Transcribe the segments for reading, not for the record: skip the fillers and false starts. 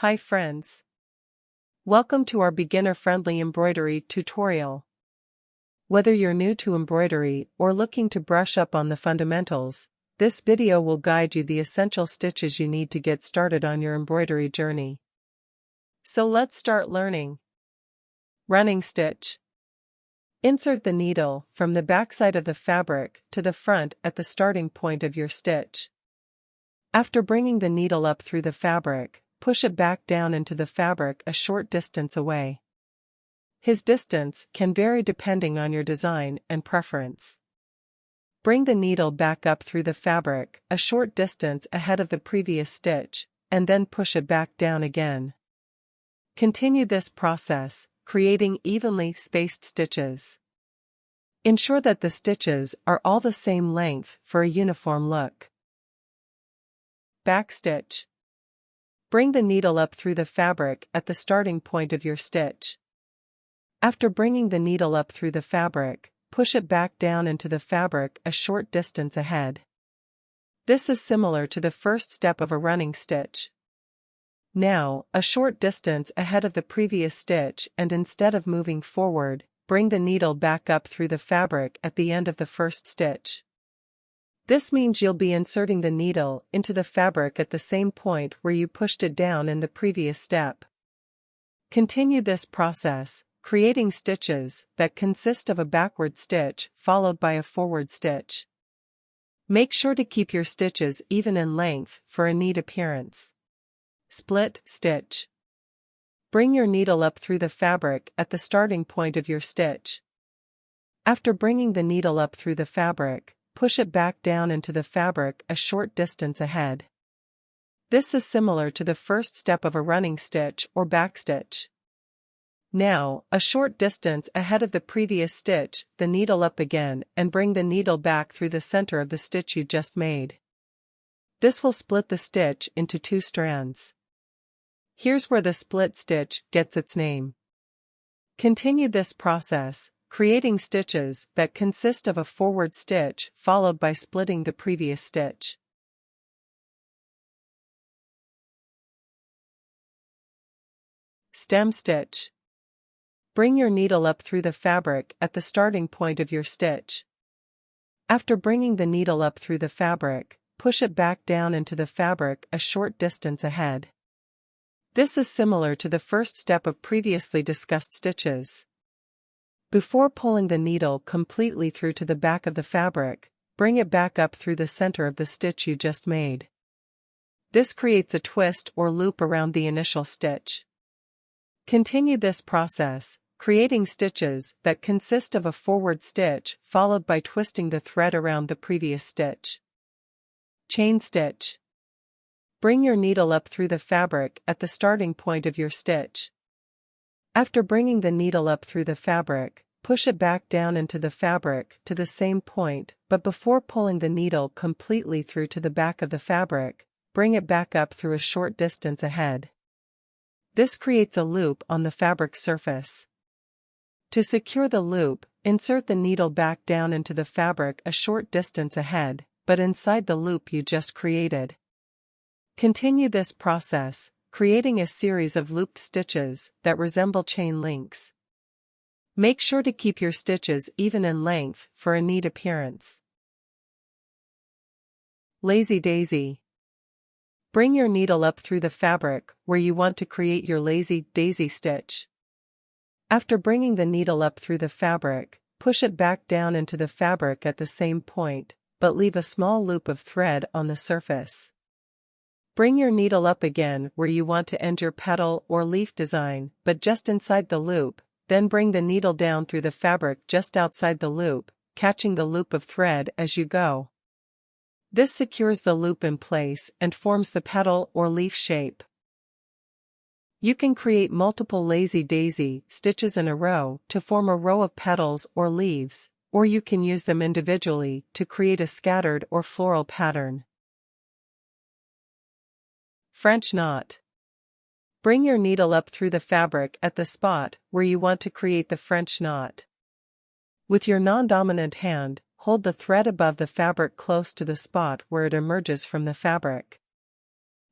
Hi friends. Welcome to our beginner-friendly embroidery tutorial. Whether you're new to embroidery or looking to brush up on the fundamentals, this video will guide you the essential stitches you need to get started on your embroidery journey. So let's start learning. Running stitch. Insert the needle from the backside of the fabric to the front at the starting point of your stitch. After bringing the needle up through the fabric, push it back down into the fabric a short distance away. His distance can vary depending on your design and preference. Bring the needle back up through the fabric a short distance ahead of the previous stitch, and then push it back down again. Continue this process, creating evenly spaced stitches. Ensure that the stitches are all the same length for a uniform look. Back stitch. Bring the needle up through the fabric at the starting point of your stitch. After bringing the needle up through the fabric, push it back down into the fabric a short distance ahead. This is similar to the first step of a running stitch. Now, a short distance ahead of the previous stitch, and instead of moving forward, bring the needle back up through the fabric at the end of the first stitch. This means you'll be inserting the needle into the fabric at the same point where you pushed it down in the previous step. Continue this process, creating stitches that consist of a backward stitch followed by a forward stitch. Make sure to keep your stitches even in length for a neat appearance. Split stitch. Bring your needle up through the fabric at the starting point of your stitch. After bringing the needle up through the fabric, push it back down into the fabric a short distance ahead. This is similar to the first step of a running stitch or backstitch. Now, a short distance ahead of the previous stitch, the needle up again and bring the needle back through the center of the stitch you just made. This will split the stitch into two strands. Here's where the split stitch gets its name. Continue this process, creating stitches that consist of a forward stitch followed by splitting the previous stitch. Stem stitch. Bring your needle up through the fabric at the starting point of your stitch. After bringing the needle up through the fabric, push it back down into the fabric a short distance ahead. This is similar to the first step of previously discussed stitches. Before pulling the needle completely through to the back of the fabric, bring it back up through the center of the stitch you just made. This creates a twist or loop around the initial stitch. Continue this process, creating stitches that consist of a forward stitch followed by twisting the thread around the previous stitch. Chain stitch. Bring your needle up through the fabric at the starting point of your stitch. After bringing the needle up through the fabric, push it back down into the fabric to the same point, but before pulling the needle completely through to the back of the fabric, bring it back up through a short distance ahead. This creates a loop on the fabric surface. To secure the loop, insert the needle back down into the fabric a short distance ahead, but inside the loop you just created. Continue this process, creating a series of looped stitches that resemble chain links. Make sure to keep your stitches even in length for a neat appearance. Lazy daisy. Bring your needle up through the fabric where you want to create your lazy daisy stitch. After bringing the needle up through the fabric, push it back down into the fabric at the same point, but leave a small loop of thread on the surface. Bring your needle up again where you want to end your petal or leaf design, but just inside the loop, then bring the needle down through the fabric just outside the loop, catching the loop of thread as you go. This secures the loop in place and forms the petal or leaf shape. You can create multiple lazy daisy stitches in a row to form a row of petals or leaves, or you can use them individually to create a scattered or floral pattern. French knot. Bring your needle up through the fabric at the spot where you want to create the French knot. With your non-dominant hand, hold the thread above the fabric close to the spot where it emerges from the fabric.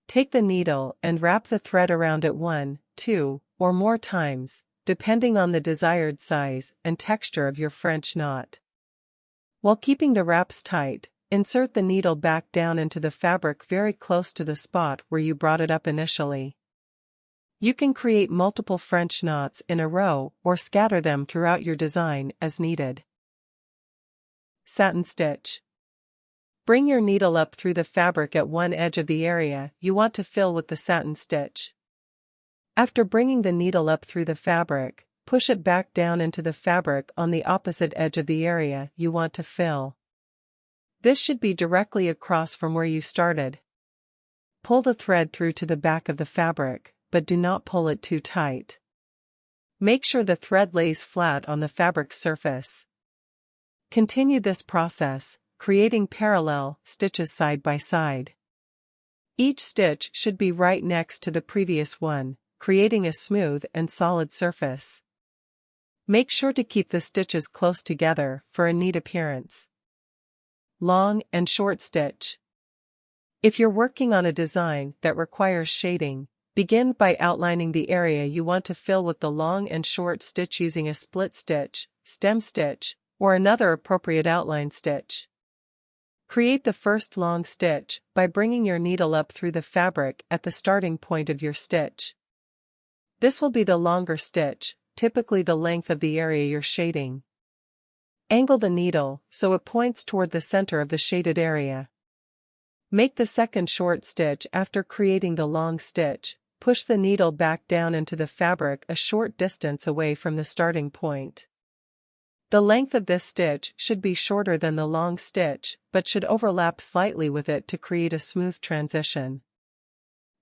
Take the needle and wrap the thread around it 1, 2, or more times, depending on the desired size and texture of your French knot. While keeping the wraps tight, insert the needle back down into the fabric very close to the spot where you brought it up initially. You can create multiple French knots in a row or scatter them throughout your design as needed. Satin stitch. Bring your needle up through the fabric at one edge of the area you want to fill with the satin stitch. After bringing the needle up through the fabric, push it back down into the fabric on the opposite edge of the area you want to fill. This should be directly across from where you started. Pull the thread through to the back of the fabric, but do not pull it too tight. Make sure the thread lays flat on the fabric surface. Continue this process, creating parallel stitches side by side. Each stitch should be right next to the previous one, creating a smooth and solid surface. Make sure to keep the stitches close together for a neat appearance. Long and short stitch. If you're working on a design that requires shading, begin by outlining the area you want to fill with the long and short stitch using a split stitch, stem stitch, or another appropriate outline stitch. Create the first long stitch by bringing your needle up through the fabric at the starting point of your stitch. This will be the longer stitch, typically the length of the area you're shading. Angle the needle so it points toward the center of the shaded area. Make the second short stitch after creating the long stitch. Push the needle back down into the fabric a short distance away from the starting point. The length of this stitch should be shorter than the long stitch, but should overlap slightly with it to create a smooth transition.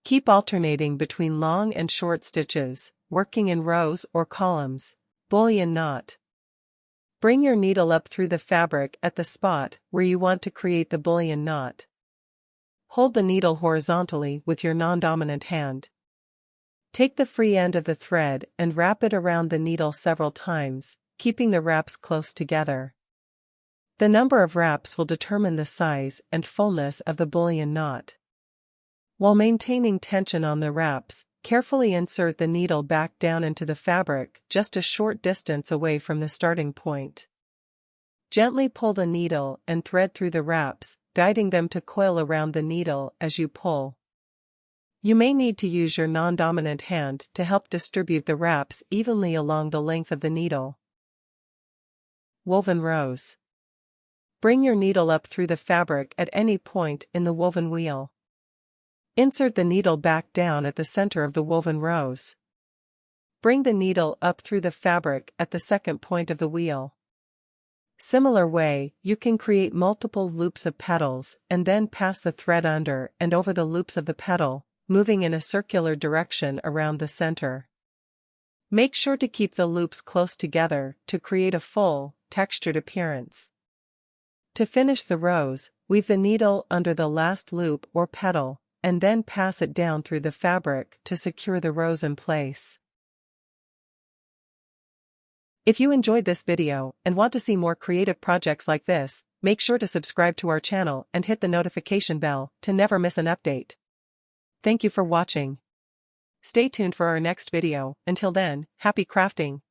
Keep alternating between long and short stitches, working in rows or columns. Bullion knot. Bring your needle up through the fabric at the spot where you want to create the bullion knot. Hold the needle horizontally with your non-dominant hand. Take the free end of the thread and wrap it around the needle several times, keeping the wraps close together. The number of wraps will determine the size and fullness of the bullion knot. While maintaining tension on the wraps, carefully insert the needle back down into the fabric just a short distance away from the starting point. Gently pull the needle and thread through the wraps, guiding them to coil around the needle as you pull. You may need to use your non-dominant hand to help distribute the wraps evenly along the length of the needle. Woven rows. Bring your needle up through the fabric at any point in the woven wheel. Insert the needle back down at the center of the woven rows. Bring the needle up through the fabric at the second point of the wheel. Similar way, you can create multiple loops of petals and then pass the thread under and over the loops of the petal, moving in a circular direction around the center. Make sure to keep the loops close together to create a full, textured appearance. To finish the rows, weave the needle under the last loop or petal, and then pass it down through the fabric to secure the rows in place. If you enjoyed this video and want to see more creative projects like this, make sure to subscribe to our channel and hit the notification bell to never miss an update. Thank you for watching. Stay tuned for our next video. Until then, happy crafting!